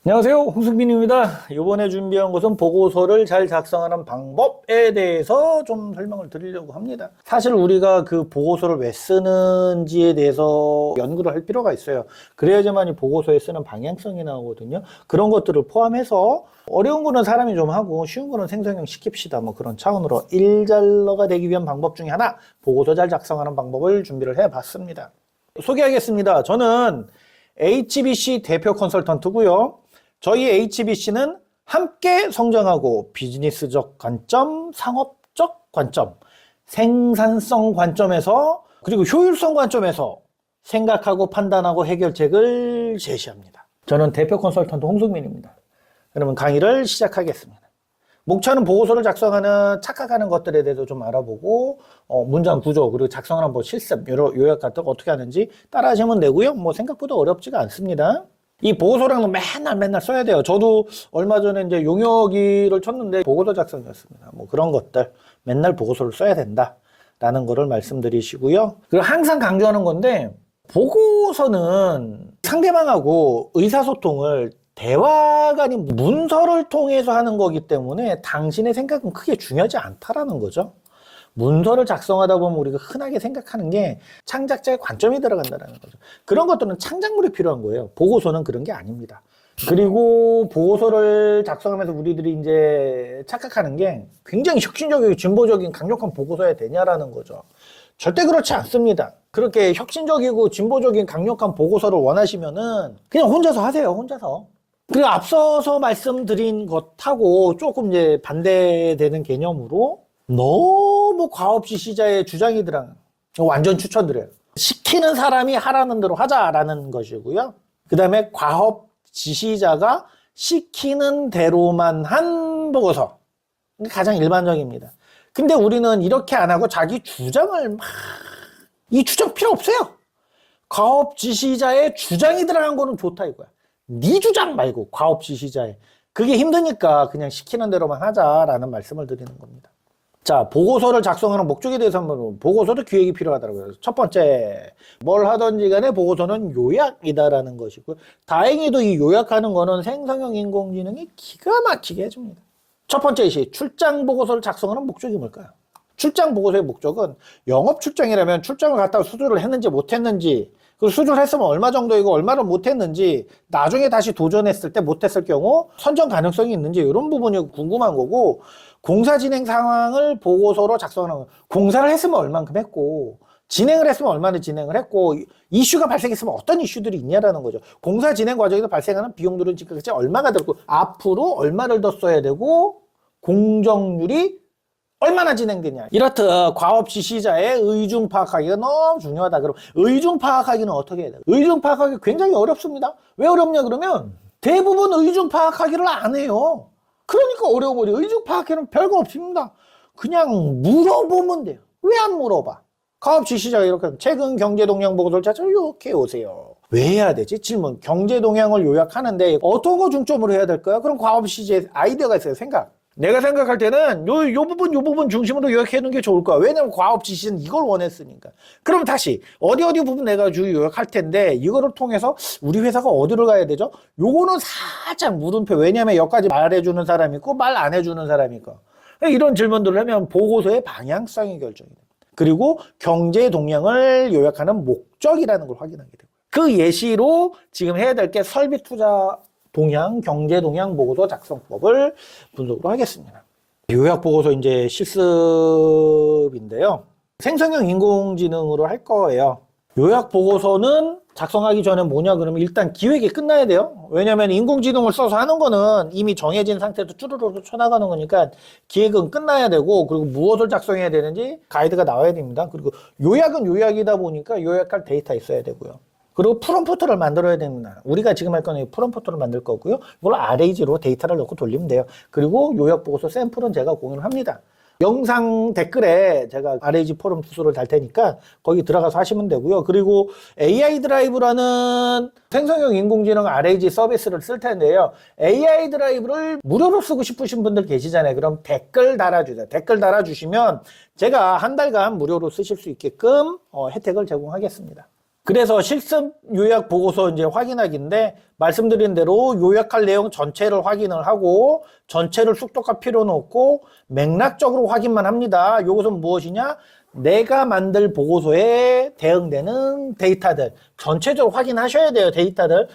안녕하세요. 홍승빈입니다. 이번에 준비한 것은 보고서를 잘 작성하는 방법에 대해서 좀 설명을 드리려고 합니다. 사실 우리가 그 보고서를 왜 쓰는지에 대해서 연구를 할 필요가 있어요. 그래야지만 이 보고서에 쓰는 방향성이 나오거든요. 그런 것들을 포함해서 어려운 거는 사람이 좀 하고 쉬운 거는 생성형 시킵시다. 뭐 그런 차원으로 일잘러가 되기 위한 방법 중에 하나, 보고서 잘 작성하는 방법을 준비를 해봤습니다. 소개하겠습니다. 저는 HBC 대표 컨설턴트고요. 저희 HBC는 함께 성장하고 비즈니스적 관점, 상업적 관점, 생산성 관점에서 그리고 효율성 관점에서 생각하고 판단하고 해결책을 제시합니다. 저는 대표 컨설턴트 홍승민입니다. 그러면 강의를 시작하겠습니다. 목차는 보고서를 작성하는 착각하는 것들에 대해서 좀 알아보고 문장 구조 그리고 작성하는 뭐 실습, 요약 같은 거 어떻게 하는지 따라 하시면 되고요. 뭐 생각보다 어렵지가 않습니다. 이 보고서랑은 맨날 써야 돼요. 저도 얼마 전에 이제 용역일을 쳤는데 보고서 작성이었습니다. 뭐 그런 것들 맨날 보고서를 써야 된다라는 거를 말씀드리시고요. 그리고 항상 강조하는 건데 보고서는 상대방하고 의사소통을 대화가 아닌 문서를 통해서 하는 거기 때문에 당신의 생각은 크게 중요하지 않다라는 거죠. 문서를 작성하다 보면 우리가 흔하게 생각하는 게 창작자의 관점이 들어간다는 거죠. 그런 것들은 창작물이 필요한 거예요. 보고서는 그런 게 아닙니다. 그리고 보고서를 작성하면서 우리들이 이제 착각하는 게 굉장히 혁신적이고 진보적인 강력한 보고서야 되냐라는 거죠. 절대 그렇지 않습니다. 그렇게 혁신적이고 진보적인 강력한 보고서를 원하시면은 그냥 혼자서 하세요. 혼자서. 그리고 앞서서 말씀드린 것하고 조금 이제 반대되는 개념으로 너무 과업 지시자의 주장이 들어가는 완전 추천드려요. 시키는 사람이 하라는 대로 하자라는 것이고요. 그 다음에 과업 지시자가 시키는 대로만 한 보고서. 가장 일반적입니다. 근데 우리는 이렇게 안 하고 자기 주장을 이 주장 필요 없어요. 과업 지시자의 주장이 들어간 거는 좋다 이거야. 네 주장 말고 과업 지시자의. 그게 힘드니까 그냥 시키는 대로만 하자라는 말씀을 드리는 겁니다. 자, 보고서를 작성하는 목적에 대해서 한번 보고서도 기획이 필요하더라고요. 첫 번째, 뭘 하든지 간에 보고서는 요약이다라는 것이고요. 다행히도 이 요약하는 거는 생성형 인공지능이 기가 막히게 해줍니다. 첫 번째 시 출장 보고서를 작성하는 목적이 뭘까요? 출장 보고서의 목적은 영업 출장이라면 출장을 갔다가 수주를 했는지 못했는지, 그 수주를 했으면 얼마 정도이고 얼마를 못했는지, 나중에 다시 도전했을 때 못했을 경우 선정 가능성이 있는지 이런 부분이 궁금한 거고, 공사 진행 상황을 보고서로 작성하는 거예요. 공사를 했으면 얼만큼 했고 진행을 했으면 얼마나 진행을 했고 이슈가 발생했으면 어떤 이슈들이 있냐라는 거죠. 공사 진행 과정에서 발생하는 비용들은 지금까지 얼마가 들고 앞으로 얼마를 더 써야 되고 공정률이 얼마나 진행되냐. 이렇듯 과업 지시자의 의중 파악하기가 너무 중요하다. 그럼 의중 파악하기는 어떻게 해야 돼요? 의중 파악하기 굉장히 어렵습니다. 왜 어렵냐 그러면 대부분 의중 파악하기를 안 해요. 그러니까 어려워버려. 의중 파악에는 별거 없습니다. 그냥 물어보면 돼요. 왜 안 물어봐? 과업 지시자가 이렇게 최근 경제 동향 보고서를 찾아 이렇게 오세요. 왜 해야 되지? 질문. 경제 동향을 요약하는데 어떤 거 중점으로 해야 될까요? 그럼 과업 지시자의 아이디어가 있어요. 생각. 내가 생각할 때는 요 부분 중심으로 요약해 놓은 게 좋을 거야. 왜냐면 과업 지시는 이걸 원했으니까. 그럼 다시 어디 부분 내가 요약할 텐데 이거를 통해서 우리 회사가 어디를 가야 되죠? 요거는 살짝 물음표. 왜냐면 여기까지 말해주는 사람이 있고 말 안 해주는 사람이 있고. 이런 질문들을 하면 보고서의 방향성이 결정이 됩니다. 그리고 경제 동향을 요약하는 목적이라는 걸 확인하게 되고요. 그 예시로 지금 해야 될 게 설비 투자 동향, 경제 동향 보고서 작성법을 분석을 하겠습니다. 요약 보고서 이제 실습인데요. 생성형 인공지능으로 할 거예요. 요약 보고서는 작성하기 전에 뭐냐 그러면 일단 기획이 끝나야 돼요. 왜냐면 인공지능을 써서 하는 거는 이미 정해진 상태에서 쭈루루루 쳐나가는 거니까 기획은 끝나야 되고, 그리고 무엇을 작성해야 되는지 가이드가 나와야 됩니다. 그리고 요약은 요약이다 보니까 요약할 데이터 있어야 되고요. 그리고 프롬프트를 만들어야 됩니다. 우리가 지금 할 거는 프롬프트를 만들 거고요. 이걸 RAG로 데이터를 넣고 돌리면 돼요. 그리고 요약 보고서 샘플은 제가 공유를 합니다. 영상 댓글에 제가 RAG 포럼 주소를 달 테니까 거기 들어가서 하시면 되고요. 그리고 AI 드라이브라는 생성형 인공지능 RAG 서비스를 쓸 텐데요. AI 드라이브를 무료로 쓰고 싶으신 분들 계시잖아요. 그럼 댓글 달아주세요. 댓글 달아주시면 제가 한 달간 무료로 쓰실 수 있게끔 혜택을 제공하겠습니다. 그래서 실습 요약 보고서 이제 확인하기인데 말씀드린 대로 요약할 내용 전체를 확인을 하고 전체를 쑥독할 필요는 없고 맥락적으로 확인만 합니다. 이것은 무엇이냐? 내가 만들 보고서에 대응되는 데이터들 전체적으로 확인하셔야 돼요. 데이터를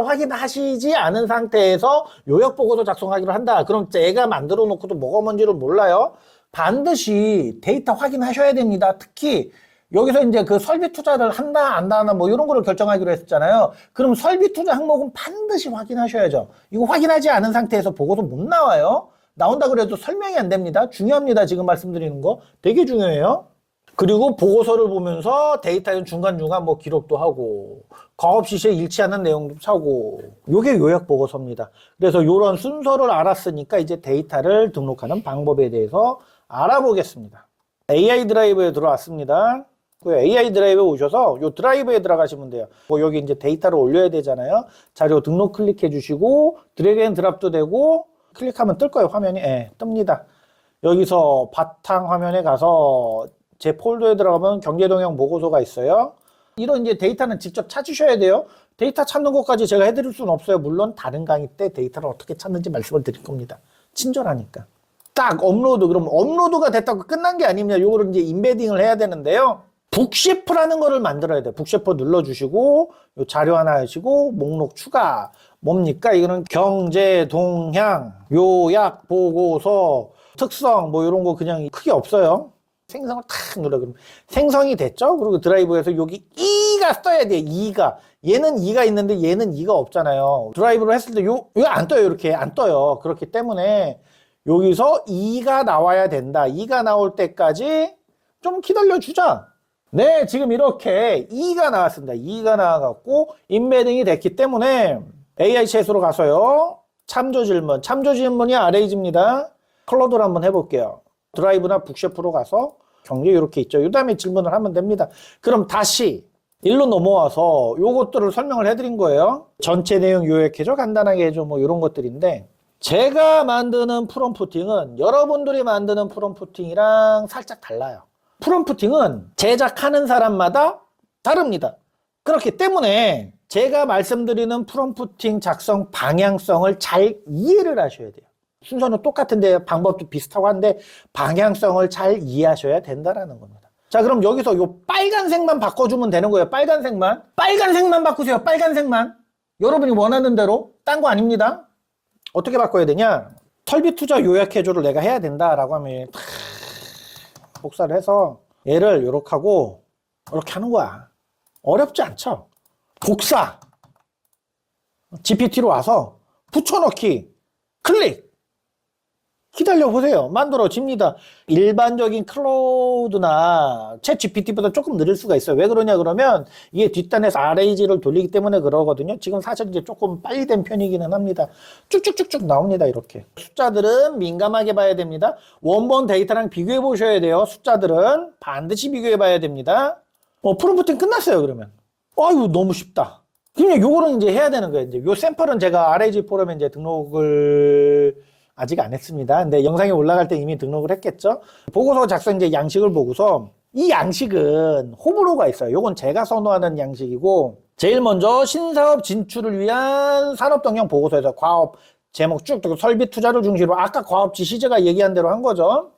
확인하시지 않은 상태에서 요약 보고서 작성하기로 한다. 그럼 제가 만들어 놓고도 뭐가 뭔지를 몰라요. 반드시 데이터 확인하셔야 됩니다. 특히 여기서 이제 그 설비 투자를 한다, 안 한다, 뭐 이런 거를 결정하기로 했잖아요. 그럼 설비 투자 항목은 반드시 확인하셔야죠. 이거 확인하지 않은 상태에서 보고서 못 나와요. 나온다 그래도 설명이 안 됩니다. 중요합니다. 지금 말씀드리는 거 되게 중요해요. 그리고 보고서를 보면서 데이터는 중간중간 뭐 기록도 하고 과업 시시에 일치하는 내용도 차고 요게 요약 보고서입니다. 그래서 요런 순서를 알았으니까 이제 데이터를 등록하는 방법에 대해서 알아보겠습니다. AI 드라이브에 들어왔습니다. AI 드라이브에 오셔서 요 드라이브에 들어가시면 돼요. 여기 이제 데이터를 올려야 되잖아요. 자료 등록 클릭해 주시고 드래그 앤 드랍도 되고 클릭하면 뜰 거예요. 화면이. 예, 뜹니다. 여기서 바탕 화면에 가서 제 폴더에 들어가면 경제동향 보고서가 있어요. 이런 이제 데이터는 직접 찾으셔야 돼요. 데이터 찾는 것까지 제가 해드릴 수는 없어요. 물론 다른 강의 때 데이터를 어떻게 찾는지 말씀을 드릴 겁니다. 친절하니까. 딱 업로드. 그럼 업로드가 됐다고 끝난 게 아닙니다. 요거를 이제 임베딩을 해야 되는데요. 북셰프라는 거를 만들어야 돼요. 북셰프 눌러주시고 요 자료 하나 하시고 목록 추가. 뭡니까? 이거는 경제 동향, 요약 보고서, 특성 뭐 이런 거 그냥 크게 없어요. 생성을 탁 눌러. 그럼 생성이 됐죠? 그리고 드라이브에서 여기 2가 떠야 돼요. 2가. 얘는 2가 있는데 얘는 2가 없잖아요. 드라이브로 했을 때 이거 안 떠요. 이렇게 안 떠요. 그렇기 때문에 여기서 2가 나와야 된다. 2가 나올 때까지 좀 기다려주자. 네, 지금 이렇게 2가 나왔습니다. 2가 나와갖고 인베딩이 됐기 때문에 AI 챗으로 가서요. 참조 질문이 아레이즈입니다. 클로드를 한번 해볼게요. 드라이브나 북셰프로 가서 경제 이렇게 있죠. 이 다음에 질문을 하면 됩니다. 그럼 다시 일로 넘어와서 요것들을 설명을 해드린 거예요. 전체 내용 요약해줘, 간단하게 해줘, 뭐 이런 것들인데 제가 만드는 프롬프팅은 여러분들이 만드는 프롬프팅이랑 살짝 달라요. 프롬프팅은 제작하는 사람마다 다릅니다. 그렇기 때문에 제가 말씀드리는 프롬프팅 작성 방향성을 잘 이해를 하셔야 돼요. 순서는 똑같은데 방법도 비슷하고 한데 방향성을 잘 이해하셔야 된다라는 겁니다. 자, 그럼 여기서 요 빨간색만 바꿔주면 되는 거예요. 빨간색만 바꾸세요. 빨간색만. 여러분이 원하는 대로. 딴 거 아닙니다. 어떻게 바꿔야 되냐? 설비 투자 요약해줘를 내가 해야 된다라고 하면 복사를 해서 얘를 요렇게 하고 이렇게 하는 거야. 어렵지 않죠? 복사. GPT로 와서 붙여넣기. 클릭. 기다려보세요. 만들어집니다. 일반적인 클로드나 챗 GPT보다 조금 느릴 수가 있어요. 왜 그러냐 그러면 이게 뒷단에서 RAG를 돌리기 때문에 그러거든요. 지금 사실 이제 조금 빨리 된 편이기는 합니다. 쭉쭉쭉쭉 나옵니다. 이렇게. 숫자들은 민감하게 봐야 됩니다. 원본 데이터랑 비교해 보셔야 돼요. 숫자들은 반드시 비교해 봐야 됩니다. 프롬프팅 끝났어요. 그러면. 아유, 너무 쉽다. 그냥 요거는 이제 해야 되는 거예요. 이제 요 샘플은 제가 RAG 포럼에 이제 등록을 아직 안 했습니다. 근데 영상이 올라갈 때 이미 등록을 했겠죠. 보고서 작성 이제 양식을 보고서 이 양식은 호불호가 있어요. 요건 제가 선호하는 양식이고 제일 먼저 신사업 진출을 위한 산업동향 보고서에서 과업 제목 쭉 설비 투자를 중심으로 아까 과업지 시제가 얘기한 대로 한 거죠.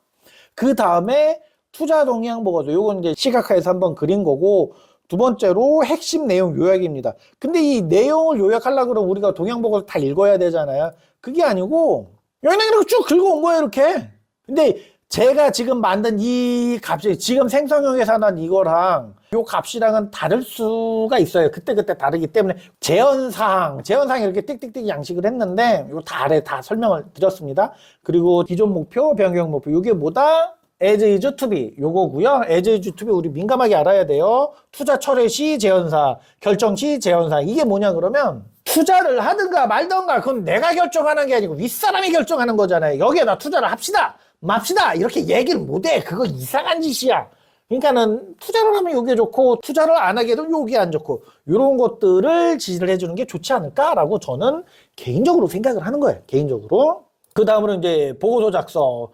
그 다음에 투자 동향 보고서 요건 이제 시각화해서 한번 그린 거고 두 번째로 핵심 내용 요약입니다. 근데 이 내용을 요약하려고 그러면 우리가 동향 보고서 다 읽어야 되잖아요. 그게 아니고 여기는 이렇게 쭉 긁어온 거예요, 이렇게. 근데 제가 지금 만든 이 값이 지금 생성형에서 난 이거랑 요 값이랑은 다를 수가 있어요. 그때그때 다르기 때문에 재현상 이렇게 띡띡띡 양식을 했는데 이거 다 아래 다 설명을 드렸습니다. 그리고 기존 목표, 변경 목표 이게 뭐다? as is to be 요거고요. as is to be 우리 민감하게 알아야 돼요. 투자 철회 시 재현사, 결정 시 재현사. 이게 뭐냐 그러면 투자를 하든가 말든가 그건 내가 결정하는 게 아니고 윗사람이 결정하는 거잖아요. 여기에다 투자를 합시다, 맙시다 이렇게 얘기를 못해. 그거 이상한 짓이야. 그러니까는 투자를 하면 요게 좋고 투자를 안 하게 되면 요게 안 좋고 이런 것들을 지지를 해주는 게 좋지 않을까라고 저는 개인적으로 생각을 하는 거예요. 개인적으로. 그 다음으로 이제 보고서 작성.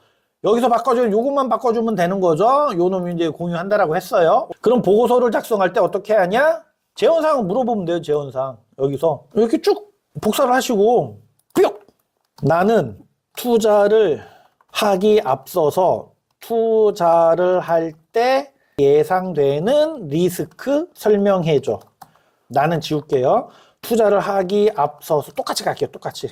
여기서 바꿔주면 요것만 바꿔주면 되는 거죠. 요 놈이 이제 공유한다라고 했어요. 그럼 보고서를 작성할 때 어떻게 하냐? 재원사항 물어보면 돼요. 재원사항. 여기서 이렇게 쭉 복사를 하시고 뿅! 나는 투자를 하기 앞서서 투자를 할 때 예상되는 리스크 설명해줘. 나는 지울게요. 투자를 하기 앞서서 똑같이 갈게요. 똑같이.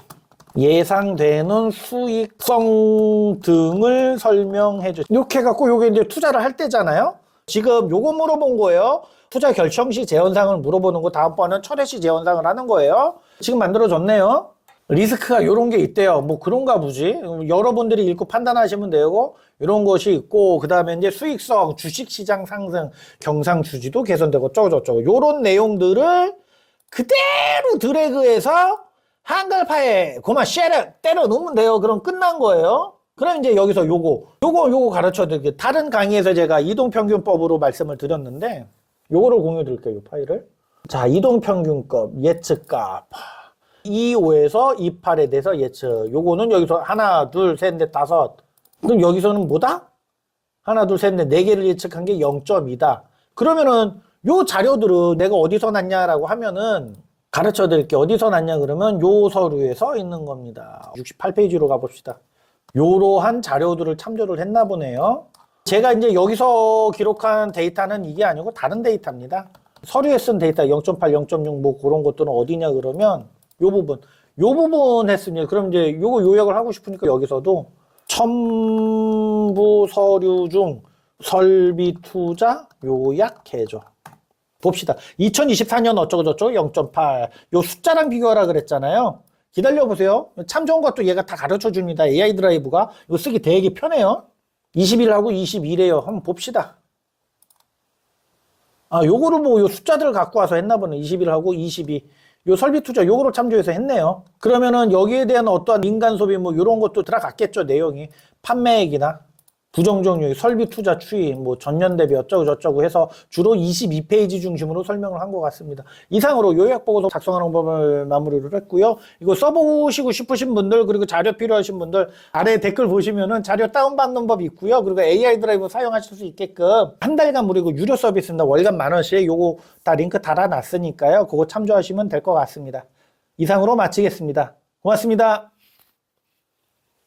예상되는 수익성 등을 설명해줘. 이렇게 해갖고 요게 이제 투자를 할 때잖아요. 지금 요거 물어본 거예요. 투자 결정 시 재원상을 물어보는 거 다음번은 철회 시 재원상을 하는 거예요. 지금 만들어졌네요. 리스크가 이런 게 있대요. 뭐 그런가 보지. 여러분들이 읽고 판단하시면 되고 이런 것이 있고 그 다음에 이제 수익성, 주식시장 상승, 경상주지도 개선되고 어쩌고저쩌고 이런 내용들을 그대로 드래그해서 한글파에 고마 쉐를 때려 놓으면 돼요. 그럼 끝난 거예요. 그럼 이제 여기서 요거 가르쳐 드릴게요. 다른 강의에서 제가 이동평균법으로 말씀을 드렸는데 요거를 공유 드릴게요. 이 파일을. 자, 이동평균법 예측값 25에서 28에 대해서 예측. 요거는 여기서 하나, 둘, 셋, 넷, 다섯. 그럼 여기서는 뭐다? 하나, 둘, 셋, 넷, 네 개를 예측한 게 0.2다. 그러면은 요 자료들은 내가 어디서 났냐라고 하면은 가르쳐 드릴게. 어디서 났냐 그러면 요 서류에 서 있는 겁니다. 68페이지로 가봅시다. 요러한 자료들을 참조를 했나 보네요. 제가 이제 여기서 기록한 데이터는 이게 아니고 다른 데이터입니다. 서류에 쓴 데이터 0.8, 0.6 뭐 그런 것들은 어디냐 그러면 요 부분 했으니 그럼 이제 요거 요약을 하고 싶으니까 여기서도 첨부 서류 중 설비 투자 요약해줘. 봅시다. 2024년 어쩌고저쩌고 0.8 요 숫자랑 비교하라 그랬잖아요. 기다려보세요. 참 좋은 것도 얘가 다 가르쳐 줍니다. AI 드라이브가 이거 쓰기 되게 편해요. 21하고 21이에요. 한번 봅시다. 아, 요거를 뭐 요 숫자들을 갖고 와서 했나 보네. 21하고 22. 요 설비 투자 요거를 참조해서 했네요. 그러면은 여기에 대한 어떠한 민간 소비 뭐 요런 것도 들어갔겠죠. 내용이. 판매액이나 부정적률, 설비 투자 추이, 뭐 전년 대비 어쩌고 저쩌고 해서 주로 22페이지 중심으로 설명을 한 것 같습니다. 이상으로 요약보고서 작성하는 법을 마무리를 했고요. 이거 써보시고 싶으신 분들 그리고 자료 필요하신 분들 아래 댓글 보시면은 자료 다운받는 법 있고요. 그리고 AI 드라이브 사용하실 수 있게끔 한 달간 무료고 유료 서비스입니다. 월간 10,000원씩 요거 다 링크 달아놨으니까요. 그거 참조하시면 될 것 같습니다. 이상으로 마치겠습니다. 고맙습니다.